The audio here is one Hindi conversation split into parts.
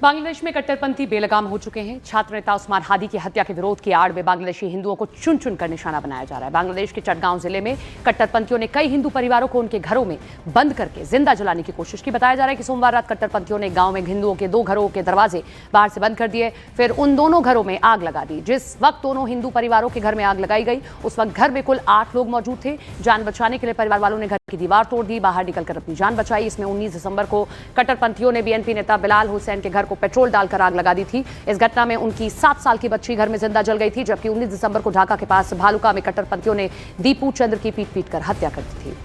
बांग्लादेश में कट्टरपंथी बेलगाम हो चुके हैं। छात्र नेता उस्मान हादी की हत्या के विरोध की आड़ में बांग्लादेशी हिंदुओं को चुन चुन कर निशाना बनाया जा रहा है। बांग्लादेश के चटगांव जिले में कट्टरपंथियों ने कई हिंदू परिवारों को उनके घरों में बंद करके जिंदा जलाने की कोशिश की। बताया जा रहा है कि सोमवार रात कट्टरपंथियों ने गांव में हिंदुओं के 2 घरों के दरवाजे बाहर से बंद कर दिए, फिर उन दोनों घरों में आग लगा दी। जिस वक्त दोनों हिंदू परिवारों के घर में आग लगाई गई उस वक्त घर में कुल 8 लोग मौजूद थे। जान बचाने के लिए परिवार वालों ने घर की दीवार तोड़ दी, बाहर निकलकर अपनी जान बचाई। इसमें 19 दिसंबर को कट्टरपंथियों ने बीएनपी नेता बिलाल हुसैन के घर को पेट्रोल डालकर आग लगा दी थी। इस घटना में उनकी 7 साल की बच्ची घर में जिंदा जल गई थी, जबकि 19 दिसंबर को ढाका के पास भालुका में कट्टरपंथियों ने दीपू चंद्र की पीट कर हत्या कर दी थी।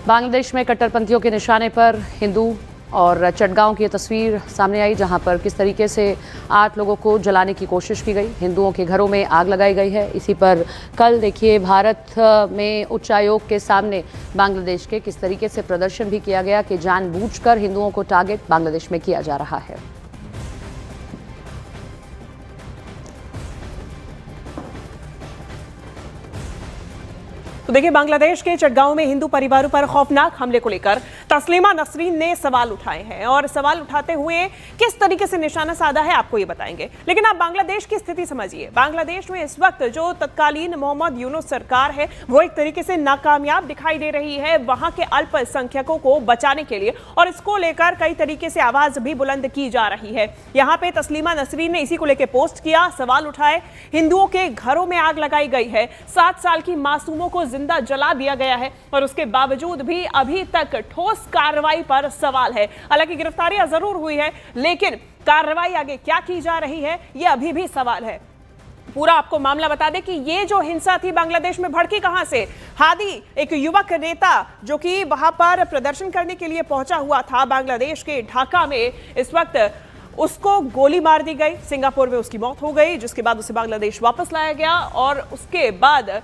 बांग्लादेश में कट्टरपंथियों के निशाने पर हिंदू और चटगांव की तस्वीर सामने आई, जहां पर किस तरीके से 8 लोगों को जलाने की कोशिश की गई, हिंदुओं के घरों में आग लगाई गई है। इसी पर कल देखिए भारत में उच्चायोग के सामने बांग्लादेश के किस तरीके से प्रदर्शन भी किया गया कि जानबूझकर हिंदुओं को टारगेट बांग्लादेश में किया जा रहा है। तो देखिए, बांग्लादेश के चटगांव में हिंदू परिवारों पर खौफनाक हमले को लेकर तस्लीमा नसरीन ने सवाल उठाए हैं और सवाल उठाते हुए किस तरीके से निशाना साधा है आपको ये बताएंगे। लेकिन आप बांग्लादेश की स्थिति समझिए। बांग्लादेश में इस वक्त जो तत्कालीन मोहम्मद यूनुस सरकार है वो एक तरीके से नाकामयाब दिखाई दे रही है वहां के अल्पसंख्यकों को बचाने के लिए, और इसको लेकर कई तरीके से आवाज भी बुलंद की जा रही है। यहाँ पे तस्लीमा नसरीन ने इसी को लेकर पोस्ट किया, सवाल उठाए। हिंदुओं के घरों में आग लगाई गई है, 7 साल की मासूमों को जिंदा जला दिया गया है और उसके बावजूद भी अभी तक ठोस कार्रवाई पर सवाल है। हालांकि गिरफ्तारियां जरूर हुई है, लेकिन कार्रवाई आगे क्या की जा रही है ये अभी भी सवाल है। पूरा आपको मामला बता दें कि ये जो हिंसा थी बांग्लादेश में भड़की कहां से। हादी एक युवक नेता जो कि वहां पर प्रदर्शन करने के लिए पहुंचा हुआ था बांग्लादेश के ढाका में, इस वक्त उसको गोली मार दी गई। सिंगापुर में उसकी मौत हो गई, जिसके बाद उसे बांग्लादेश वापस लाया गया और उसके बाद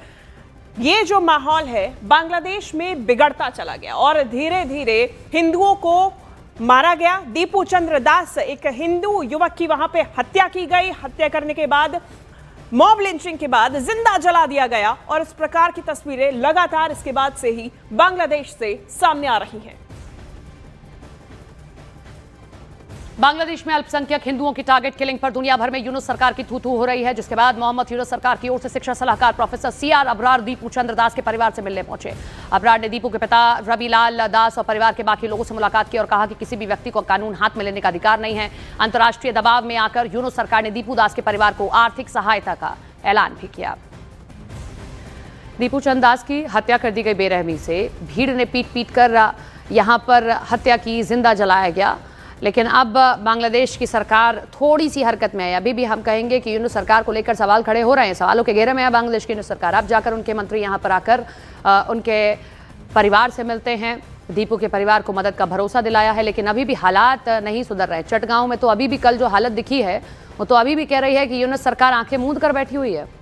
ये जो माहौल है बांग्लादेश में बिगड़ता चला गया और धीरे धीरे हिंदुओं को मारा गया। दीपू चंद्र दास एक हिंदू युवक की वहां पे हत्या की गई। हत्या करने के बाद मॉब लिंचिंग के बाद जिंदा जला दिया गया और इस प्रकार की तस्वीरें लगातार इसके बाद से ही बांग्लादेश से सामने आ रही हैं। बांग्लादेश में अल्पसंख्यक हिंदुओं की टारगेट किलिंग पर दुनिया भर में यूनुस सरकार की थू-थू हो रही है, जिसके बाद मोहम्मद यूनुस सरकार की ओर से शिक्षा सलाहकार प्रोफेसर सीआर अबरार दीपू चंद्र दास के परिवार से मिलने पहुंचे। अबरार ने दीपू के पिता रविलाल दास और परिवार के बाकी लोगों से मुलाकात की और कहा कि किसी भी व्यक्ति को कानून हाथ में लेने का अधिकार नहीं है। अंतर्राष्ट्रीय दबाव में आकर यूनुस सरकार ने दीपू दास के परिवार को आर्थिक सहायता का ऐलान भी किया। दीपू चंद्र दास की हत्या कर दी गई बेरहमी से। भीड़ ने पीट कर यहाँ पर हत्या की, जिंदा जलाया गया। लेकिन अब बांग्लादेश की सरकार थोड़ी सी हरकत में है। अभी भी हम कहेंगे कि यूनुस सरकार को लेकर सवाल खड़े हो रहे हैं, सवालों के घेरे में है बांग्लादेश की यूनुस सरकार। अब जाकर उनके मंत्री यहाँ पर आकर उनके परिवार से मिलते हैं, दीपू के परिवार को मदद का भरोसा दिलाया है, लेकिन अभी भी हालात नहीं सुधर रहे। चटगांव में तो अभी भी कल जो हालत दिखी है वो तो अभी भी कह रही है कि यूनुस सरकार आंखें मूंद कर बैठी हुई है।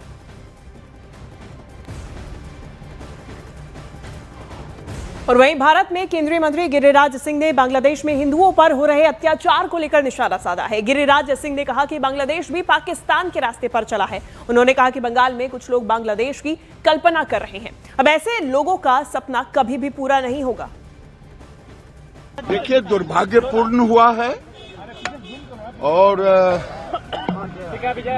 और वहीं भारत में केंद्रीय मंत्री गिरिराज सिंह ने बांग्लादेश में हिंदुओं पर हो रहे अत्याचार को लेकर निशाना साधा है। गिरिराज सिंह ने कहा कि बांग्लादेश भी पाकिस्तान के रास्ते पर चला है। उन्होंने कहा कि बंगाल में कुछ लोग बांग्लादेश की कल्पना कर रहे हैं। अब ऐसे लोगों का सपना कभी भी पूरा नहीं होगा। देखिए, दुर्भाग्यपूर्ण हुआ है और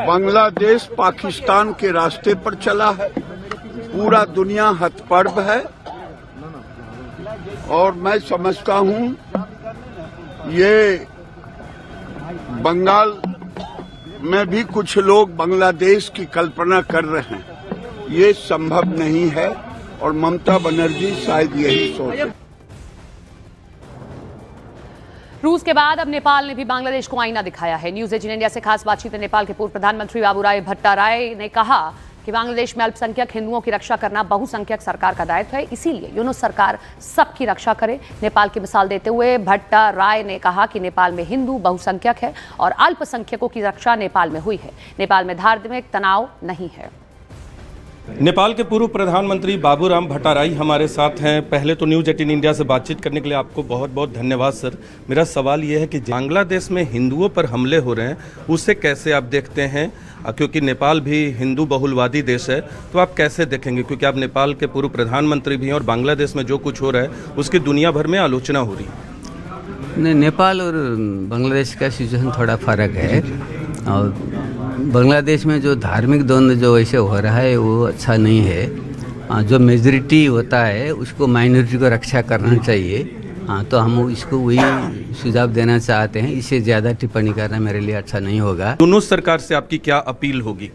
बांग्लादेश पाकिस्तान के रास्ते पर चला है। पूरा दुनिया हतप्रभ है और मैं समझता हूं ये बंगाल में भी कुछ लोग बांग्लादेश की कल्पना कर रहे हैं। ये संभव नहीं है और ममता बनर्जी शायद यही सोचे। रूस के बाद अब नेपाल ने भी बांग्लादेश को आईना दिखाया है। न्यूज 18 इंडिया से खास बातचीत में नेपाल के पूर्व प्रधानमंत्री बाबूराय भट्टाराय ने कहा कि बांग्लादेश में अल्पसंख्यक हिंदुओं की रक्षा करना बहुसंख्यक सरकार का दायित्व है, इसीलिए यूनुस सरकार सबकी रक्षा करे। नेपाल की मिसाल देते हुए भट्टाराय ने कहा कि नेपाल में हिंदू बहुसंख्यक है और अल्पसंख्यकों की रक्षा नेपाल में हुई है। नेपाल में धार्मिक तनाव नहीं है। नेपाल के पूर्व प्रधानमंत्री बाबूराम भट्टाराई हमारे साथ हैं। पहले तो न्यूज़ 18 इंडिया से बातचीत करने के लिए आपको बहुत बहुत धन्यवाद सर। मेरा सवाल ये है कि बांग्लादेश में हिंदुओं पर हमले हो रहे हैं, उसे कैसे आप देखते हैं? क्योंकि नेपाल भी हिंदू बहुलवादी देश है, तो आप कैसे देखेंगे? क्योंकि आप नेपाल के पूर्व प्रधानमंत्री भी हैं और बांग्लादेश में जो कुछ हो रहा है उसकी दुनिया भर में आलोचना हो रही है। नहीं, नेपाल और बांग्लादेश का सिचुएशन थोड़ा फर्क है। और बांग्लादेश में जो धार्मिक द्वंद्व जो ऐसे हो रहा है वो अच्छा नहीं है। जो मेजॉरिटी होता है उसको माइनॉरिटी को रक्षा करना चाहिए। तो हम इसको वही सुझाव देना चाहते हैं। इससे ज़्यादा टिप्पणी करना मेरे लिए अच्छा नहीं होगा। यूनुस सरकार से आपकी क्या अपील होगी?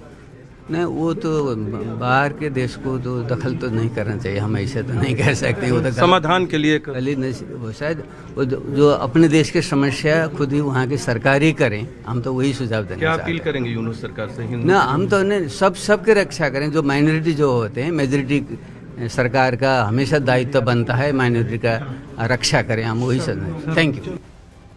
नहीं, वो तो बाहर के देश को तो दखल तो नहीं करना चाहिए, हम ऐसे तो नहीं कह सकते। वो तो समाधान के लिए वो शायद वो जो अपने देश की समस्या खुद ही वहाँ की सरकार ही करें। हम तो वही सुझाव देना क्या चाहते अपील हैं। करेंगे यूनुस सरकार से? ना, हम तो नहीं, सबके रक्षा करें। जो माइनॉरिटी जो होते हैं, मेजॉरिटी सरकार का हमेशा दायित्व बनता है माइनॉरिटी का रक्षा करें। हम वही समझते हैं। Thank you.